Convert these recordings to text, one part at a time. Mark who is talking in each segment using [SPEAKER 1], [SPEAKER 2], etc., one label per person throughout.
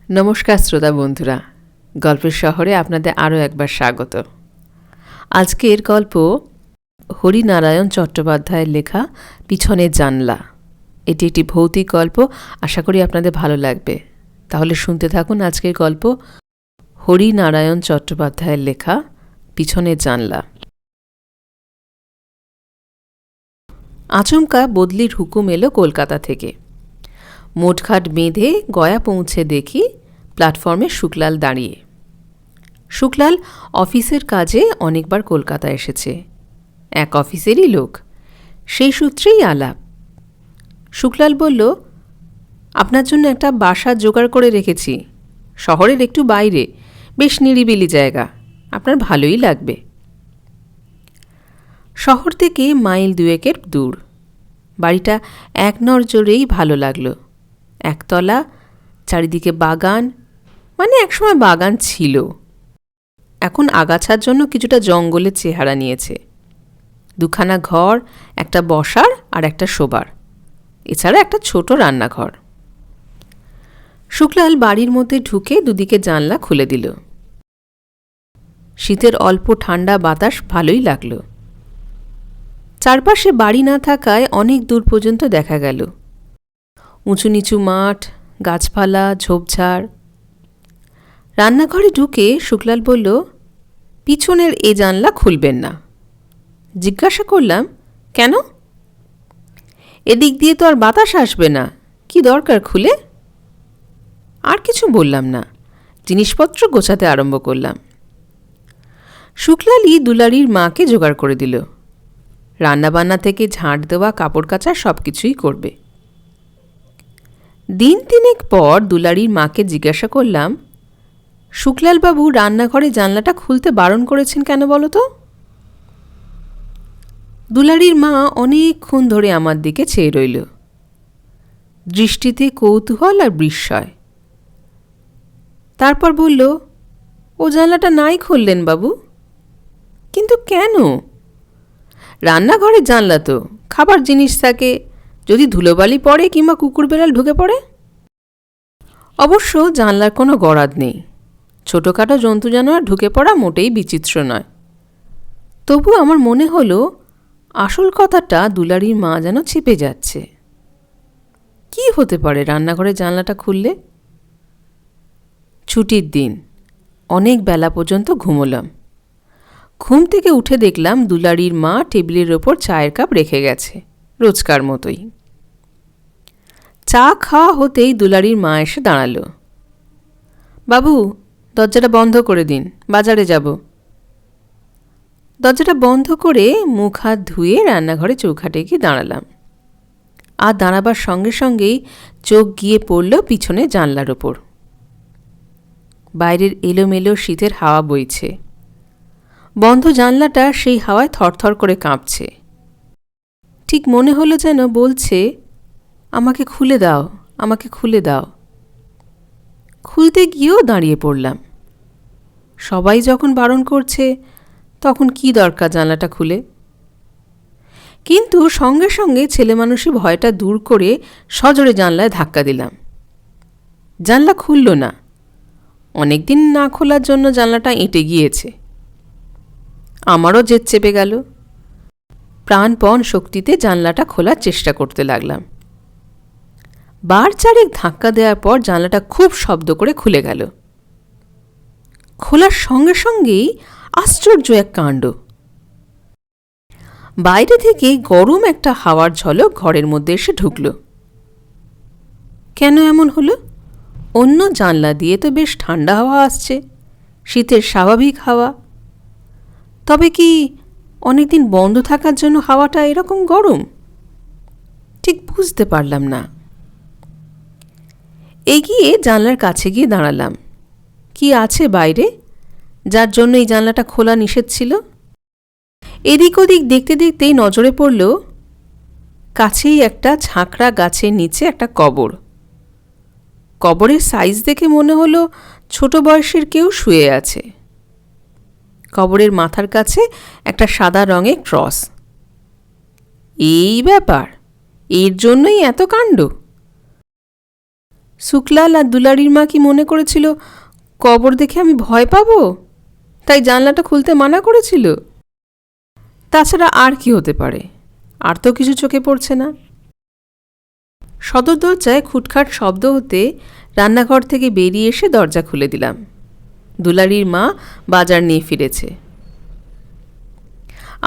[SPEAKER 1] নমস্কার শ্রোতা বন্ধুরা, গল্পের শহরে আপনাদের আরও একবার স্বাগত। আজকের গল্প হরিনারায়ণ চট্টোপাধ্যায়ের লেখা পিছনের জানলা। এটি একটি ভৌতিক গল্প, আশা করি আপনাদের ভালো লাগবে। তাহলে শুনতে থাকুন আজকের গল্প হরিনারায়ণ চট্টোপাধ্যায়ের লেখা পিছনের জানলা। আচমকা বদলির হুকুম এলো কলকাতা থেকে। মোটঘাট বেঁধে গয়া পৌঁছে দেখি প্ল্যাটফর্মে শুক্লাল দাঁড়িয়ে। শুক্লাল অফিসের কাজে অনেকবার কলকাতা এসেছে, এক অফিসেরই লোক, সেই সূত্রেই আলাপ। শুক্লাল বলল, আপনার জন্য একটা বাসা জোগাড় করে রেখেছি, শহরের একটু বাইরে, বেশ নিরিবিলি জায়গা, আপনার ভালোই লাগবে। শহর থেকে মাইল দুয়েকের দূর। বাড়িটা এক নজরেই ভালো লাগলো। একতলা, চারিদিকে বাগান, মানে একসময় বাগান ছিল, এখন আগাছার জন্য কিছুটা জঙ্গলের চেহারা নিয়েছে। দুখানা ঘর, একটা বসার আর একটা শোবার, এছাড়া একটা ছোট রান্নাঘর। শুক্লাল বাড়ির মধ্যে ঢুকে দুদিকে জানলা খুলে দিল। শীতের অল্প ঠান্ডা বাতাস ভালোই লাগলো। চারপাশে বাড়ি না থাকায় অনেক দূর পর্যন্ত দেখা গেল উঁচু নিচু মাঠ, গাছপালা, ঝোপঝাড়। রান্নাঘরে ঢুকে শুক্লাল বলল, পিছনের এ জানলা খুলবেন না। জিজ্ঞাসা করলাম, কেন? এদিক দিয়ে তো আর বাতাস আসবে না, কি দরকার খুলে? আর কিছু বললাম না, জিনিসপত্র গোছাতে আরম্ভ করলাম। শুক্লালই দুলারির মাকে জোগাড় করে দিল, রান্নাবান্না থেকে ঝাঁট দেওয়া, কাপড় কাচা সব কিছুই করবে। দিন তিনেক পর দুলারির মাকে জিজ্ঞাসা করলাম, শুক্লালবাবু রান্নাঘরে জানলাটা খুলতে বারণ করেছেন কেন বলো তো? দুলারির মা অনেকক্ষণ ধরে আমার দিকে চেয়ে রইল, দৃষ্টিতে কৌতূহল আর বিস্ময়। তারপর বলল, ও জানলাটা নাই খুললেন বাবু। কিন্তু কেন? রান্নাঘরের জানলা তো, খাবার জিনিস থাকে, যদি ধুলোবালি পড়ে কিংবা কুকুর বেড়াল ঢুকে পড়ে। অবশ্য জানলার কোনো গরাদ নেই, ছোটোখাটো জন্তু জানোয়ার ঢুকে পড়া মোটেই বিচিত্র নয়। তবু আমার মনে হলো আসল কথাটা দুলারির মা যেন চেপে যাচ্ছে। কি হতে পারে রান্নাঘরের জানলাটা খুললে? ছুটির দিন, অনেক বেলা পর্যন্ত ঘুমোলাম। ঘুম থেকে উঠে দেখলাম দুলারির মা টেবিলের ওপর চায়ের কাপ রেখে গেছে, রোজকার মতোই। চা খাওয়া হতেই দুলারির মা এসে দাঁড়ালো। বাবু, দরজাটা বন্ধ করে দিন, বাজারে যাব। দরজাটা বন্ধ করে মুখ হাত ধুয়ে রান্নাঘরে চৌখাটে গিয়ে দাঁড়ালাম। আর দাঁড়াবার সঙ্গে সঙ্গেই চোখ গিয়ে পড়ল পিছনে জানলার ওপর। বাইরের এলোমেলো শীতের হাওয়া বইছে, বন্ধ জানলাটা সেই হাওয়ায় থরথর করে কাঁপছে। ঠিক মনে হলো যেন বলছে, আমাকে খুলে দাও, আমাকে খুলে দাও। খুলতে গিয়েও দাঁড়িয়ে পড়লাম। সবাই যখন বারণ করছে, তখন কি দরকার জানলাটা খুলে? কিন্তু সঙ্গে সঙ্গে ছেলেমানুষি ভয়টা দূর করে সজোরে জানলায় ধাক্কা দিলাম। জানলা খুলল না। অনেকদিন না খোলার জন্য জানলাটা এঁটে গিয়েছে। আমারও জেদ চেপে গেল। প্রাণপণ শক্তিতে জানলাটা খোলার চেষ্টা করতে লাগলাম। বার চারেক ধাক্কা দেওয়ার পর জানলাটা খুব শব্দ করে খুলে গেল। খোলার সঙ্গে সঙ্গেই আশ্চর্য এক কাণ্ড। বাইরে থেকে গরম একটা হাওয়ার ঝলক ঘরের মধ্যে এসে ঢুকল। কেন এমন হলো? অন্য জানলা দিয়ে তো বেশ ঠান্ডা হাওয়া আসছে, শীতের স্বাভাবিক হাওয়া। তবে কি অনেকদিন বন্ধ থাকার জন্য হাওয়াটা এরকম গরম? ঠিক বুঝতে পারলাম না। এগিয়ে জানলার কাছে গিয়ে দাঁড়ালাম। কি আছে বাইরে, যার জন্য এই জানলাটা খোলা নিষেধ ছিল? এদিক ওদিক দেখতে দেখতেই নজরে পড়ল কাছেই একটা ঝাঁকড়া গাছের নিচে একটা কবর। কবরের সাইজ দেখে মনে হলো ছোট বয়সের কেউ শুয়ে আছে। কবরের মাথার কাছে একটা সাদা রঙের ক্রস। এই ব্যাপার, এর জন্যই এত কাণ্ড। শুক্লাল আর দুলারির মা কি মনে করেছিল কবর দেখে আমি ভয় পাবো, তাই জানলাটা খুলতে মানা করেছিল? তাছাড়া আর কি হতে পারে? আর তো কিছু চোখে পড়ছে না। সদর দরজায় খুটখাট শব্দ হতে রান্নাঘর থেকে বেরিয়ে এসে দরজা খুলে দিলাম। দুলারির মা বাজার নিয়ে ফিরেছে।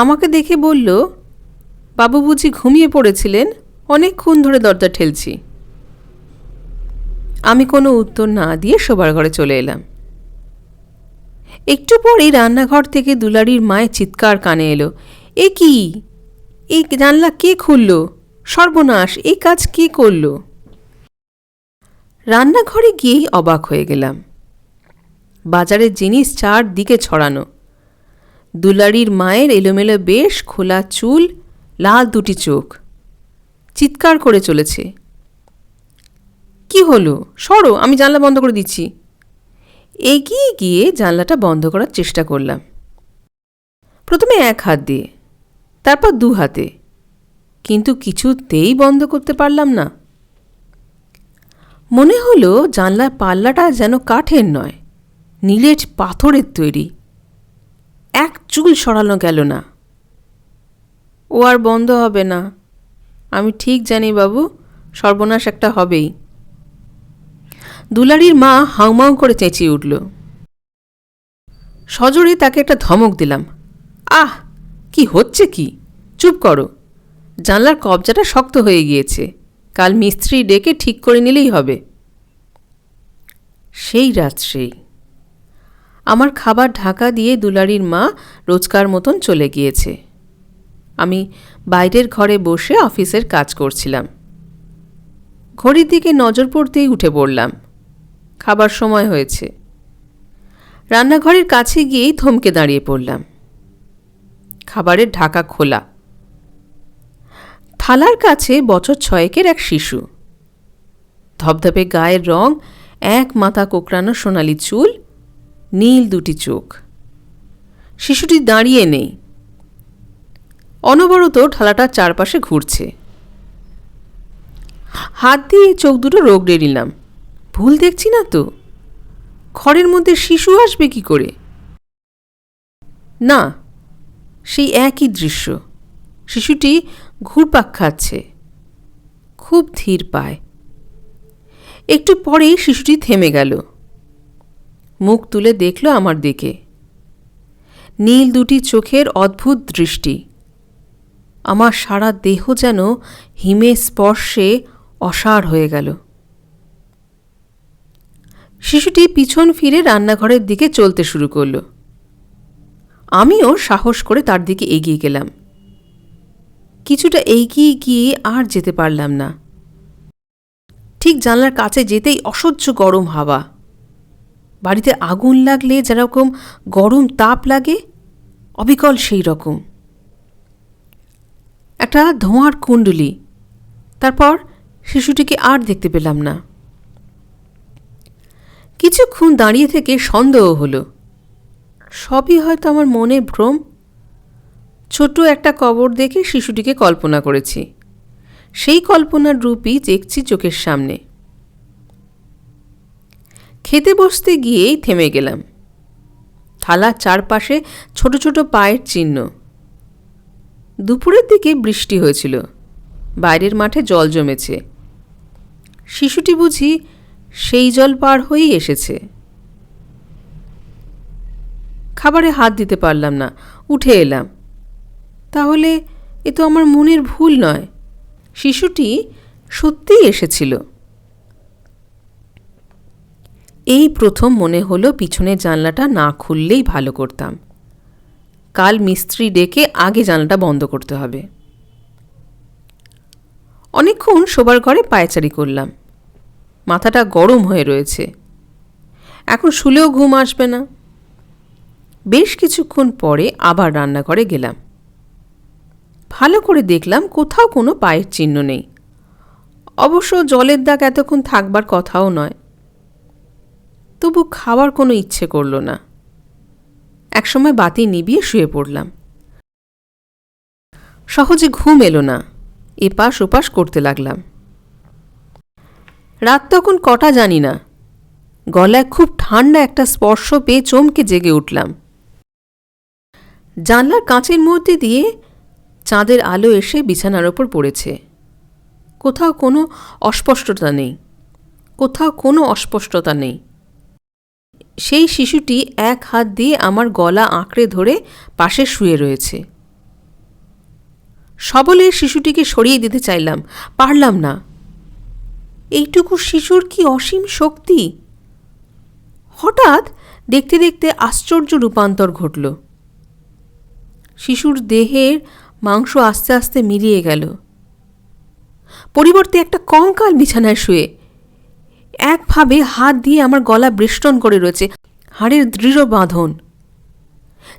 [SPEAKER 1] আমাকে দেখে বলল, বাবু বুঝি ঘুমিয়ে পড়েছিলেন? অনেকক্ষণ ধরে দরজা ঠেলছি। আমি কোনো উত্তর না দিয়ে শোবার ঘরে চলে এলাম। একটু পরেই রান্নাঘর থেকে দুলারির মায়ের চিৎকার কানে এলো, এ কি, এই জানলা কে খুলল? সর্বনাশ, এই কাজ কে করল? রান্নাঘরে গিয়েই অবাক হয়ে গেলাম। বাজারের জিনিস চারদিকে ছড়ানো। দুলারির মায়ের এলোমেলো বেশ, খোলা চুল, লাল দুটি চোখ, চিৎকার করে চলেছে, কি হলো? সরো, আমি জানলা বন্ধ করে দিচ্ছি। এগিয়ে গিয়ে জানলাটা বন্ধ করার চেষ্টা করলাম। প্রথমে এক হাত দিয়ে, তারপর দু হাতে, কিন্তু কিছুতেই বন্ধ করতে পারলাম না। মনে হলো জানলার পাল্লাটা যেন কাঠের নয়, নিলেট পাথরের তৈরি। এক চুল সরানো গেল না। ও আর বন্ধ হবে না, আমি ঠিক জানি বাবু, সর্বনাশ একটা হবেই। দুলারির মা হাউমাউ করে চেঁচিয়ে উঠল। সজোরে তাকে একটা ধমক দিলাম, আহ, কি হচ্ছে কি? চুপ করো, জানলার কবজাটা শক্ত হয়ে গিয়েছে, কাল মিস্ত্রি ডেকে ঠিক করে নিলেই হবে। সেই রাত্রেই আমার খাবার ঢাকা দিয়ে দুলারির মা রোজকার মতন চলে গিয়েছে। আমি বাইরের ঘরে বসে অফিসের কাজ করছিলাম। ঘড়ির দিকে নজর পড়তেই উঠে পড়লাম। খাবার সময় হয়েছে। রান্নাঘরের কাছে গিয়েই থমকে দাঁড়িয়ে পড়লাম। খাবারের ঢাকা খোলা। থালার কাছে বছর 6 এক শিশু, ধবধবে গায়ের রং, এক মাথা কোঁকড়ানো সোনালি চুল, নীল দুটি চোখ। শিশুটি দাঁড়িয়ে নেই, অনবরত থালাটার চারপাশে ঘুরছে। হাত দিয়ে চোখ দুটো রোগড়ে নিলাম। ভুল দেখছি না তো? ঘরের মধ্যে শিশু আসবে কি করে? না, সেই একই দৃশ্য। শিশুটি ঘুরপাক খাচ্ছে, খুব ধীর পায়। একটু পরেই শিশুটি থেমে গেল, মুখ তুলে দেখল আমার দিকে। নীল দুটি চোখের অদ্ভুত দৃষ্টি। আমার সারা দেহ যেন হিমের স্পর্শে অসাড় হয়ে গেল। শিশুটি পিছন ফিরে রান্নাঘরের দিকে চলতে শুরু করল। আমিও সাহস করে তার দিকে এগিয়ে গেলাম। কিছুটা এগিয়ে গিয়ে আর যেতে পারলাম না। ঠিক জানলার কাছে যেতেই অসহ্য গরম হাওয়া। বাড়িতে আগুন লাগলে যেরকম গরম তাপ লাগে, অবিকল সেই রকম। একটা ধোঁয়ার কুণ্ডলি। তারপর শিশুটিকে আর দেখতে পেলাম না। কিছুক্ষণ দাঁড়িয়ে থেকে সন্দেহ হলো, সবই হয়তো আমার মনের ভ্রম। ছোট একটা কবর দেখে শিশুটিকে কল্পনা করেছি, সেই কল্পনার রূপই দেখছি চোখের সামনে। খেতে বসতে গিয়েই থেমে গেলাম। থালার চারপাশে ছোট ছোট পায়ের চিহ্ন। দুপুরের দিকে বৃষ্টি হয়েছিল, বাইরের মাঠে জল জমেছে। শিশুটি বুঝি সেই জল পার হয়েই এসেছে। খাবারে হাত দিতে পারলাম না, উঠে এলাম। তাহলে এ তো আমার মনের ভুল নয়, শিশুটি সত্যিই এসেছিল। এই প্রথম মনে হলো পিছনের জানলাটা না খুললেই ভালো করতাম। কাল মিস্ত্রি ডেকে আগে জানলাটা বন্ধ করতে হবে। অনেকক্ষণ শোবার ঘরে পায়চারি করলাম। মাথাটা গরম হয়ে রয়েছে, এখন শুলেও ঘুম আসবে না। বেশ কিছুক্ষণ পরে আবার রান্নাঘরে গেলাম। ভালো করে দেখলাম কোথাও কোনো পায়ের চিহ্ন নেই। অবশ্য জলের দাগ এতক্ষণ থাকবার কথাও নয়। তবু খাওয়ার কোনো ইচ্ছে করল না। একসময় বাতি নিভিয়ে শুয়ে পড়লাম। সহজে ঘুম এলো না, এপাশ ওপাশ করতে লাগলাম। রাত তখন কটা জানি না, গলায় খুব ঠান্ডা একটা স্পর্শ পেয়ে চমকে জেগে উঠলাম। জানলার কাঁচের মধ্যে দিয়ে চাঁদের আলো এসে বিছানার ওপর পড়েছে। কোথাও কোনো অস্পষ্টতা নেই, কোথাও কোনো অস্পষ্টতা নেই। সেই শিশুটি এক হাত দিয়ে আমার গলা আঁকড়ে ধরে পাশে শুয়ে রয়েছে। সবলে শিশুটিকে সরিয়ে দিতে চাইলাম, পারলাম না। এইটুকু শিশুর কি অসীম শক্তি! হঠাৎ দেখতে দেখতে আশ্চর্য রূপান্তর ঘটল। শিশুর দেহের মাংস আস্তে আস্তে মিলিয়ে গেল। পরিবর্তে একটা কঙ্কাল বিছানায় শুয়ে একভাবে হাত দিয়ে আমার গলা বেষ্টন করে রয়েছে, হাড়ের দৃঢ় বাঁধন।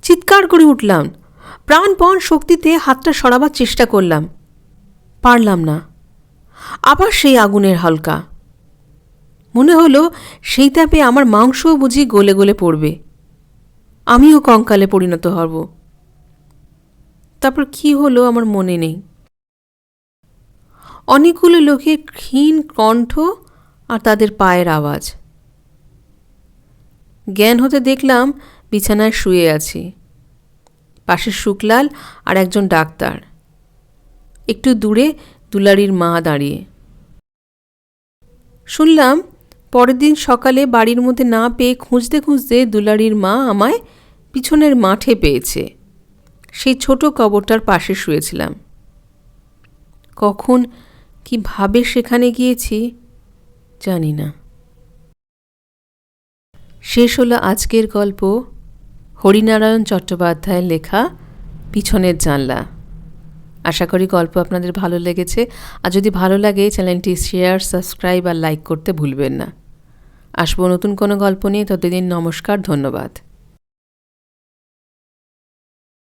[SPEAKER 1] চিৎকার করে উঠলাম, প্রাণপণ শক্তিতে হাতটা সরাবার চেষ্টা করলাম, পারলাম না। আবার সেই আগুনের হালকা। মনে হলো সেই তাপে আমার মাংসও বুঝি গলে গলে পড়বে, আমিও কঙ্কালে পরিণত হব। তারপর কি হলো আমার মনে নেই। অনেকগুলো লোকের ক্ষীণ কণ্ঠ আর তাদের পায়ের আওয়াজ। জ্ঞান হতে দেখলাম বিছানায় শুয়ে আছি, পাশে শুকলাল আর একজন ডাক্তার, একটু দূরে দুলারির মা দাঁড়িয়ে। শুনলাম পরের দিন সকালে বাড়ির মধ্যে না পেয়ে খুঁজতে খুঁজতে দুলারির মা আমায় পিছনের মাঠে পেয়েছে। সেই ছোট কবরটার পাশে শুয়েছিলাম। কখন কিভাবে সেখানে গিয়েছি জানি না। শেষ হলো আজকের গল্প, হরিনারায়ণ চট্টোপাধ্যায়ের লেখা পিছনের জানলা। আশা করি গল্প আপনাদের ভালো লেগেছে। আর যদি ভালো লাগে চ্যানেলটি শেয়ার, সাবস্ক্রাইব আর লাইক করতে ভুলবেন না। আসবো নতুন কোনো গল্প নিয়ে। ততদিন নমস্কার, ধন্যবাদ।